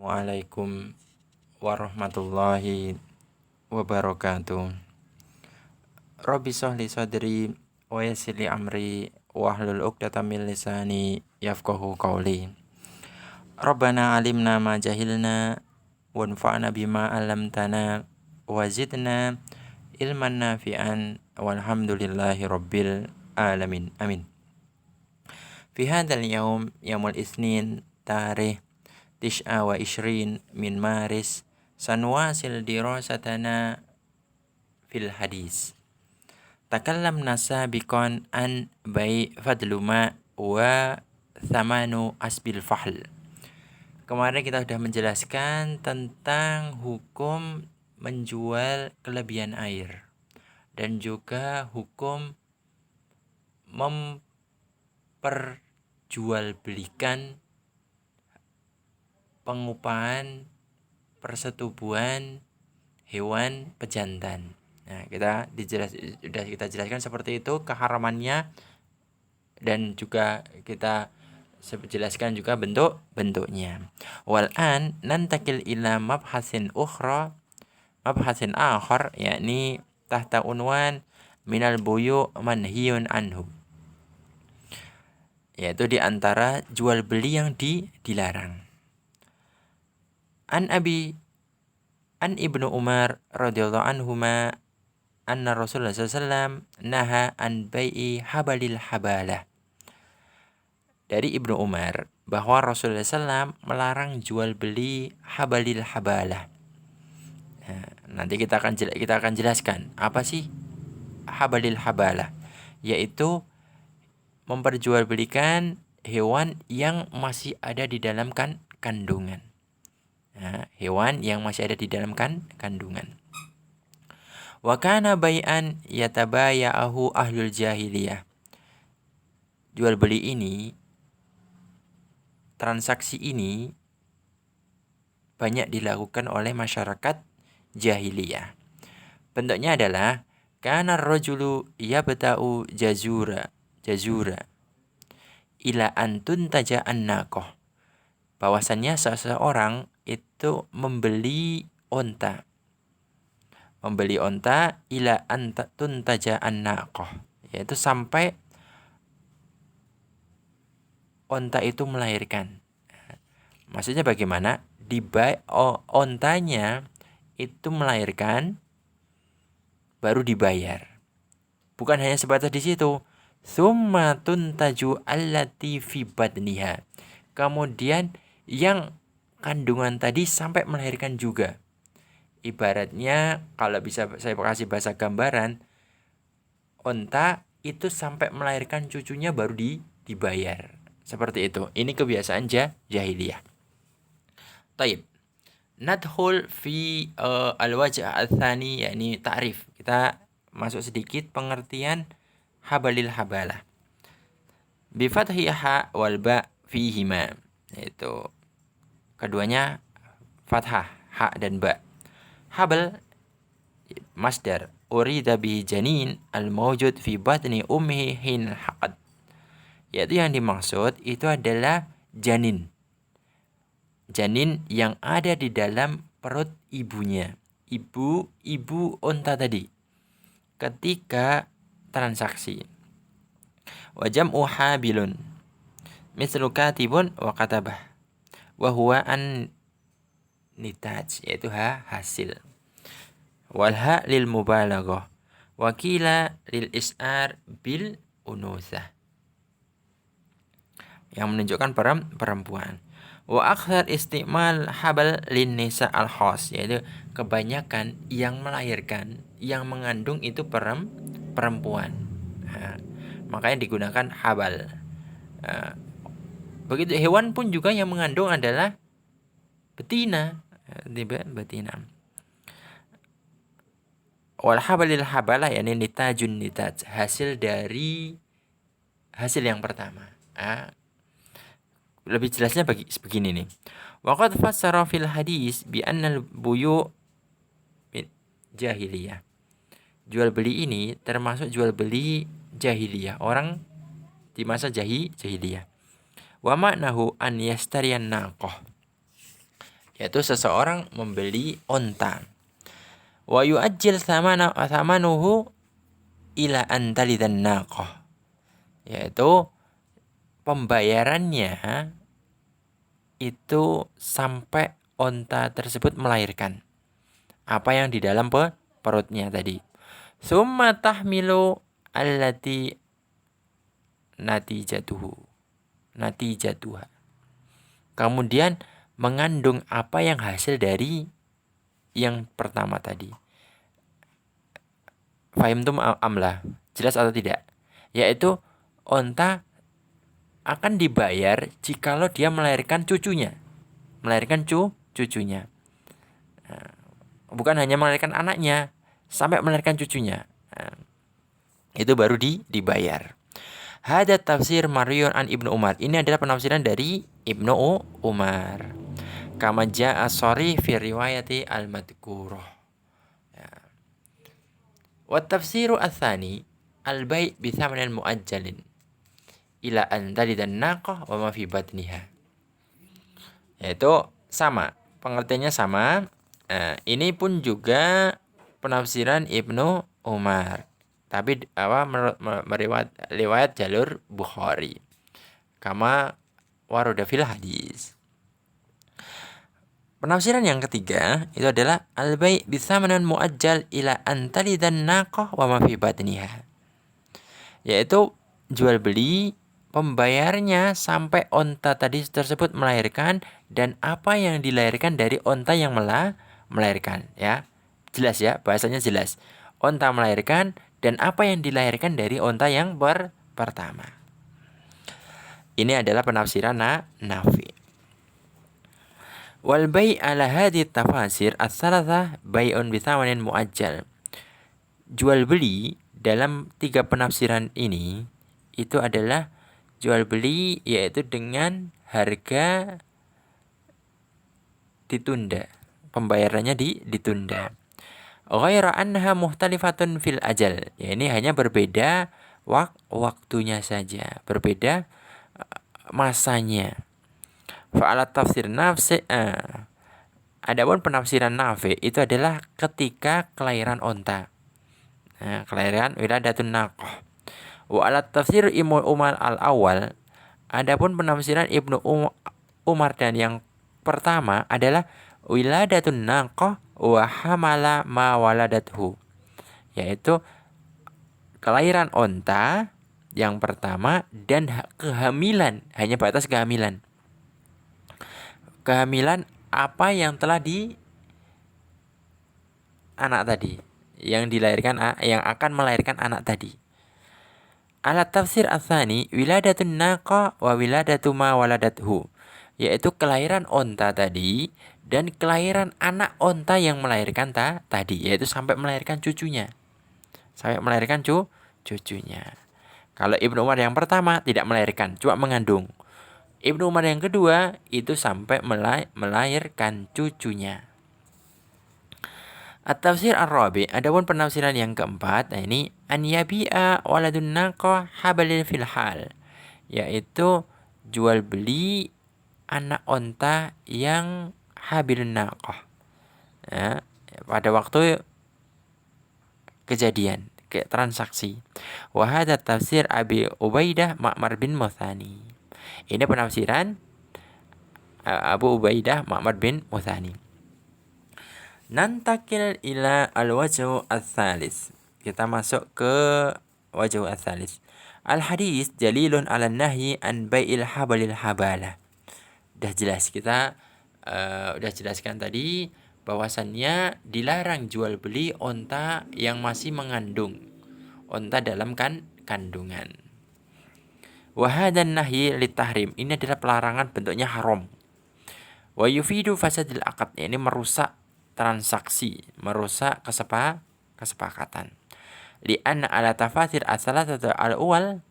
Assalamualaikum warahmatullahi wabarakatuh. Rabbi sholli sadri wa yassir li amri wahlul 'uqdatam min lisani yafqahu qawli. Rabbana alimna ma jahilna wanfa'na bima 'allamtana wa zidna ilman nafi'an walhamdulillahi rabbil alamin. Amin. Fi hadzal yaumul isnin tarikh Tis'a wa ishrin min Maris sanwasil dirasatana fil hadis. Takallamna sabiqan an bai fadluma wa thamanu asbil fahl. Kemarin kita sudah menjelaskan tentang hukum menjual kelebihan air dan juga hukum memperjualbelikan pengupahan persetubuhan hewan pejantan. Nah, sudah kita jelaskan seperti itu keharamannya dan juga kita jelaskan juga bentuk-bentuknya. Wal'an nantakil ila mabhasin akhar yakni tahta unwan minal buyu manhiyun anhu. Yaitu di antara jual beli yang dilarang. An Ibnu Umar radhiyallahu anhuma anna Rasulullah sallallahu naha an bai'i habalil habalah. Dari Ibnu Umar bahwa Rasulullah sallallahu melarang jual beli habalil habalah. Nah, nanti kita akan jelaskan apa sih habalil habalah, yaitu memperjualbelikan hewan yang masih ada di dalam kandungan. Nah, hewan yang masih ada di dalam kandungan. Wa kana bai'an yatabaya'ahu ahlul jahiliyah. Jual beli ini, transaksi ini banyak dilakukan oleh masyarakat jahiliyah. Bentuknya adalah kana ar-rajulu yabta'u jazura ila antun taja an-naqah. Bahwasannya seseorang itu membeli onta ila antun taja an-naqah, yaitu sampai onta itu melahirkan. Maksudnya bagaimana? Ontanya itu melahirkan baru dibayar. Bukan hanya sebatas di situ. Summa tuntaju allati fi badniha. Kemudian yang kandungan tadi sampai melahirkan juga. Ibaratnya kalau bisa saya kasih bahasa gambaran, onta itu sampai melahirkan cucunya baru dibayar. Seperti itu. Ini kebiasaan jahiliyah. Taib. Nadhul fi al-wajh al-thani, yakni ta'rif. Kita masuk sedikit pengertian habalil habalah. Bi fathi ha wal ba fihima. Itu keduanya fathah, ha dan ba. Habal masdar urida bi janin al-mawjud fi batni ummihi hin haqad. Yaitu yang dimaksud itu adalah janin. Janin yang ada di dalam perut ibunya. Ibu unta tadi. Ketika transaksi. Wa jam'u habilun. Mislu katibun wa katabah. Wa huwa an nitaj, yaitu hasil. Wal ha lil mubalaghah. Wa qila lil is'ar bil unusah. Yang menunjukkan perempuan. Wa akthar istimal habal lin nisa al khas, yaitu kebanyakan yang melahirkan, yang mengandung itu perempuan. Nah, makanya digunakan habal. Begitu hewan pun juga yang mengandung adalah betina. Wal habalil habalah yakni nitaj, hasil dari hasil yang pertama. Lebih jelasnya begini nih. Waqad fassara fil hadis bi annal buyu jahiliyah. Jual beli ini termasuk jual beli jahiliyah, orang di masa jahiliyah. Wa ma'nahu an yastariyan naqah. yaitu seseorang membeli onta. Wa yu'ajjil thamanuhu ila an talidan naqah, yaitu pembayarannya itu sampai onta tersebut melahirkan apa yang di dalam perutnya tadi. Summa tahmilu allati natijatuha. Kemudian mengandung apa yang hasil dari yang pertama tadi. Fahimtum amlah? Jelas atau tidak? Yaitu onta akan dibayar jikalau dia melahirkan cucunya. Melahirkan cucunya. Bukan hanya melahirkan anaknya, sampai melahirkan cucunya. Itu baru dibayar. Hada tafsir Maryun an Ibnu Umar. Ini adalah penafsiran dari Ibnu Umar. Kama jaa sharih fi riwayati al-madhkurah. Ya. Wa tafsiru ats-tsani al-bai' bi tsamanin muajjalin ila an talidan naqah wa ma fi batniha. Yaitu sama, pengertiannya sama. Ini pun juga penafsiran Ibnu Umar. Tapi meriwayat jalur Bukhari. Kama waroda fil hadis. Penafsiran yang ketiga itu adalah al-bai' bisamanan muajjal ila antalidan naqah wa ma fi batniha. Yaitu jual beli pembayarnya sampai onta tadi tersebut melahirkan dan apa yang dilahirkan dari onta yang melahirkan, ya. Jelas ya, bahasanya jelas. Onta melahirkan dan apa yang dilahirkan dari onta yang pertama. Ini adalah penafsiran Nafi. Wal bai' ala hadhihi tafasir ats-tsalatsah bai'un bi tsamanin muajjal. Jual beli dalam 3 penafsiran ini itu adalah jual beli yaitu dengan harga ditunda. Pembayarannya ditunda. Ghaira annaha muhtalifatun fil ajal. Ya, ini hanya berbeda waktunya saja, berbeda masanya. Fa'alat tafsir nafsi adapun penafsiran Nafi itu adalah ketika kelahiran onta. Kelahiran wiladatun naqah. Wa alat tafsir Ibnu Umar al-awwal, adapun penafsiran Ibnu Umar dan yang pertama adalah wiladatun naqah wa hamala ma waladathu. Yaitu kelahiran onta yang pertama dan kehamilan, hanya batas kehamilan. Kehamilan apa yang telah di anak tadi, yang dilahirkan, yang akan melahirkan anak tadi. Alat tafsir ats-tsani wiladatun naqa wa wiladatu ma waladathu, yaitu kelahiran onta tadi dan kelahiran anak onta yang melahirkan tadi, yaitu sampai melahirkan cucunya. Sampai melahirkan cucunya. Kalau Ibnu Umar yang pertama tidak melahirkan, cuma mengandung. Ibnu Umar yang kedua itu sampai melahirkan cucunya. At-tafsir ar-rabi, adapun penafsiran yang keempat, ini an yabi'a waladun naqah habalil fil hal, yaitu jual beli anak onta yang habilun naqah, ya, pada waktu kejadian, transaksi. Wa hadza tafsir Abi Ubaidah Ma'mar bin Muthani. Ini penafsiran Abu Ubaidah Ma'mar bin Muthani. Nantakil ila al-wajhu ats-tsalis. Kita masuk ke wajhu ats-tsalis. Al-hadis dalilun 'ala nahyi an bai'il habalil habala. Udah jelas, kita udah jelaskan tadi bahwasannya dilarang jual beli onta yang masih mengandung, onta dalam kandungan. Wa hadan nahyi litahrim, ini adalah pelarangan, bentuknya haram. Wa yufidu fasadil aqd, ini merusak transaksi, merusak kesepakatan. Li'anna ala tafasir as-salasatu al-awwal,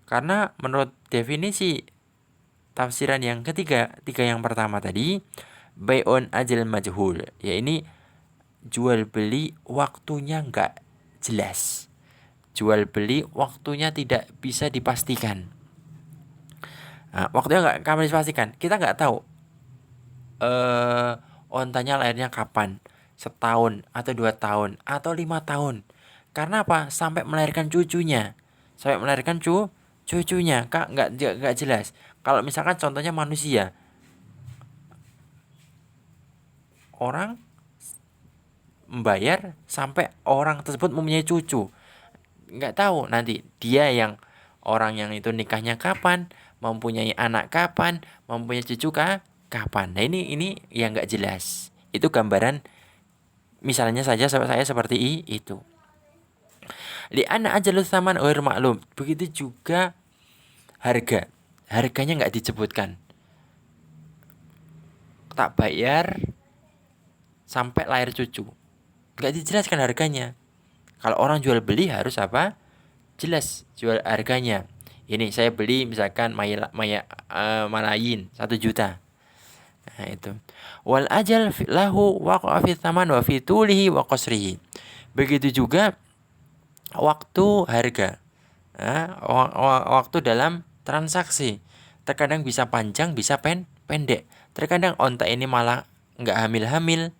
karena menurut definisi tafsiran yang tiga yang pertama tadi, bai'un ajal majhul, ya ini jual beli waktunya enggak jelas. Jual beli waktunya tidak bisa dipastikan. Waktunya enggak kami dipastikan. Kita enggak tahu ontanya lahirnya kapan? Setahun atau 2 tahun atau 5 tahun? Karena apa? Sampai melahirkan cucunya. Sampai melahirkan cucunya. Kak, nggak jelas. Kalau misalkan contohnya manusia, orang membayar sampai orang tersebut mempunyai cucu. Nggak tahu nanti dia yang orang yang itu nikahnya kapan, mempunyai anak kapan, mempunyai cucu kapan. Nah ini yang nggak jelas. Itu gambaran misalnya saja saya seperti itu. Li'anna ajalus saman ghair maklum. Begitu juga harganya nggak disebutkan. Tak bayar sampai lahir cucu, nggak dijelaskan harganya. Kalau orang jual beli harus apa? Jelas jual harganya. Ini saya beli misalkan malayin 1 juta. Nah itu. Wal ajal lahu waqa'a fi tsaman wa fi tulihi wa qasrihi. Begitu juga waktu harga. Waktu dalam transaksi. Terkadang bisa panjang, bisa pendek. Terkadang onta ini malah nggak hamil-hamil,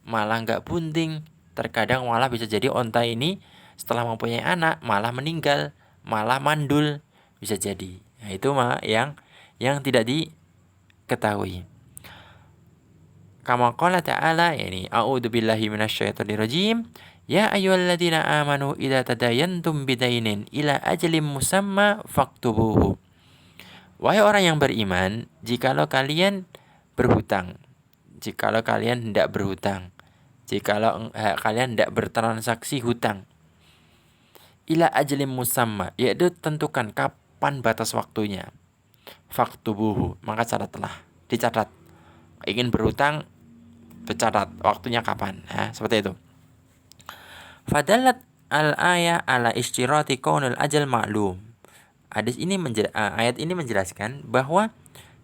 malah nggak bunting. Terkadang malah bisa jadi onta ini setelah mempunyai anak malah meninggal, malah mandul, bisa jadi. Nah, itu mah yang tidak diketahui. Kama qala ta'ala, yani a'udzubillahi minasyaitonirrajim. Ya ayyuhalladzina amanu idza tadayantum bidainin ila ajalin musamma faktubuhu. Wahai orang yang beriman, jikalau kalian berhutang, jikalau kalian hendak berhutang, jikalau kalian hendak bertransaksi hutang, ila ajalin musamma, yaitu tentukan kapan batas waktunya. Faktubuhu, maka dicatat. Ingin berhutang, dicatat waktunya kapan. Nah, seperti itu. Fadalat al-ayah ala istirati kaunul ajal ma'lum. Ayat ini menjelaskan bahwa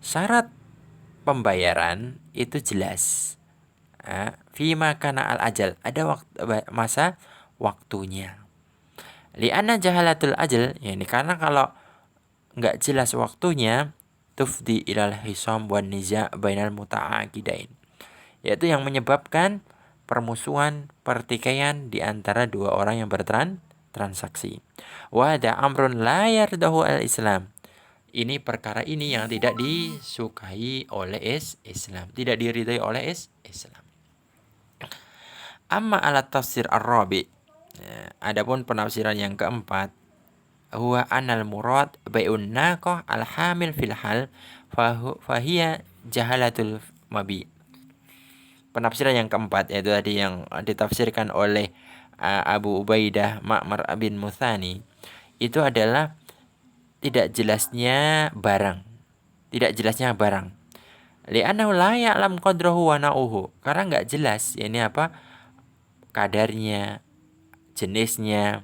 syarat pembayaran itu jelas. Fima kana al-ajal, ada masa waktunya. Li'anna jahalatul ajal, yani karena kalau nggak jelas waktunya, tufdi ilal hisam wan niza' bainal muta'aqidain, yaitu yang menyebabkan permusuhan, pertikaian di antara dua orang yang bertransaksi. Wa ada amrun la yardahu al-Islam. Ini perkara ini yang tidak disukai oleh Islam, tidak diridai oleh Islam. Amma ala tafsir ar-rabi. Adapun penafsiran yang keempat, huwa anal murad bai'un naqah al-hamil fil hal fahiya jahalatul mabi. Penafsiran yang keempat yaitu tadi yang ditafsirkan oleh Abu Ubaidah Ma'mar bin Muthani, itu adalah tidak jelasnya barang. Li'annahu la ya'lam qadrahu wa na'uhu. Karena enggak jelas ini apa kadarnya, jenisnya.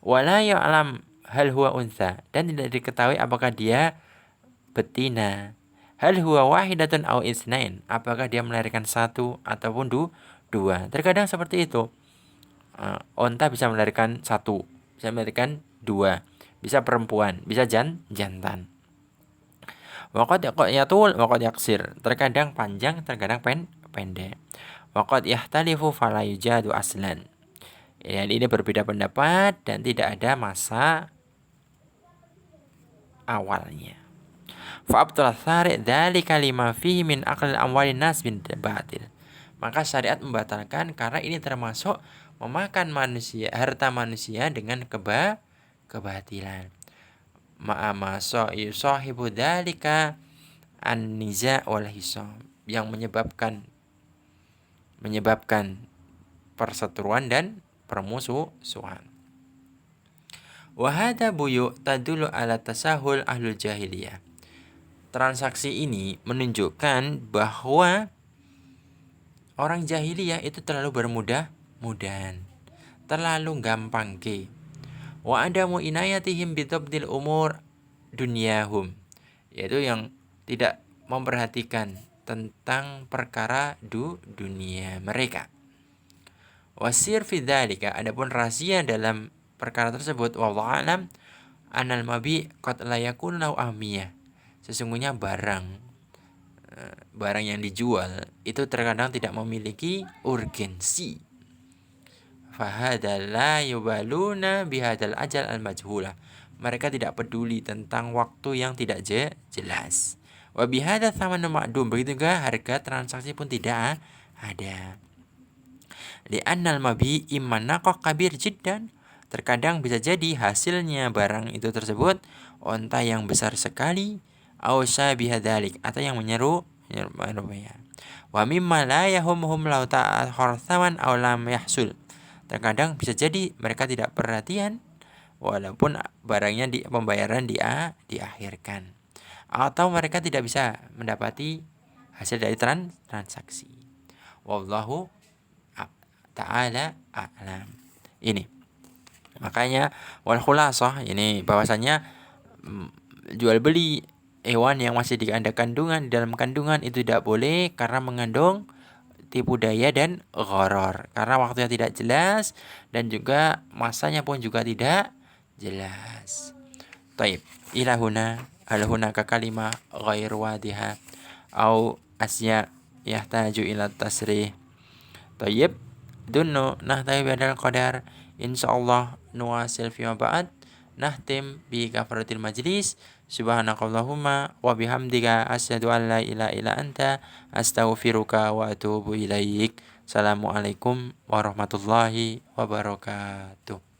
Wa la ya'lam hal huwa untha, dan tidak diketahui apakah dia betina. Hal huwa wahidatun au isnain, apakah dia melahirkan satu ataupun dua. Terkadang seperti itu. Onta bisa melahirkan satu, bisa melahirkan dua, bisa perempuan, bisa jantan. Waqad yatul, waqad yaksir. Terkadang panjang, terkadang pendek. Waqad yahtalifu fala yujadu aslan. Ya, ini berbeda pendapat dan tidak ada masa awalnya. Fa'abtul syari' dzalika lima fihi min aqlil amwalin nas bin batil. Maka syariat membatalkan karena ini termasuk memakan harta manusia dengan kebatilan. Ma'ama sahibu dzalika an-niza' wal hisab, yang menyebabkan perseteruan dan permusuhan. Wa hadza buyu' tadullu ala tasahul ahlul jahiliyah. Transaksi ini menunjukkan bahwa orang jahiliyah itu terlalu bermudah-mudahan, terlalu gampang ke. Wa adamu inayatihim bitabdil umur dunyahum, yaitu yang tidak memperhatikan tentang perkara dunia mereka. Wasir fi dzalika, adapun rahasia dalam perkara tersebut, wallahu alam, anal mabi qad la yakun lahu ahmiyah. Sesungguhnya barang barang yang dijual itu terkadang tidak memiliki urgensi. Fahadha la yubaluna bihadal ajal al-majhulah. Mereka tidak peduli tentang waktu yang tidak jelas. Wa bihadha thamanu ma'dum. Begitu juga harga transaksi pun tidak ada. Li'annal mabi imman naqah kabir jiddan. Terkadang bisa jadi hasilnya barang itu tersebut onta yang besar sekali, au syabihadzalik, atau yang menyeru ya. Wa mimma la yahumhum law ta'akhkhara thaman aw lam yahsul. Terkadang bisa jadi mereka tidak perhatian walaupun barangnya di pembayaran diakhirkan, atau mereka tidak bisa mendapati hasil dari transaksi. Wallahu ta'ala a'lam. Ini makanya wal khulasah, ini bahwasanya jual beli hewan yang masih di kandungan, di dalam kandungan itu tidak boleh karena mengandung tipu daya dan gharar, karena waktunya tidak jelas dan juga masanya pun juga tidak jelas. Taib, ilahuna alhunaka kalimah ghair wadiha au asya yahtaju ila tasrih. Taib, dunno nahtawi badal qadar. Insyaallah nuwasil fi ma ba'd. Nahtim bi kafaratil majlis. Subhanakallahumma wa bihamdika asyhadu an la ilaha illa anta astaghfiruka wa atubu ilaik. Assalamualaikum warahmatullahi wabarakatuh.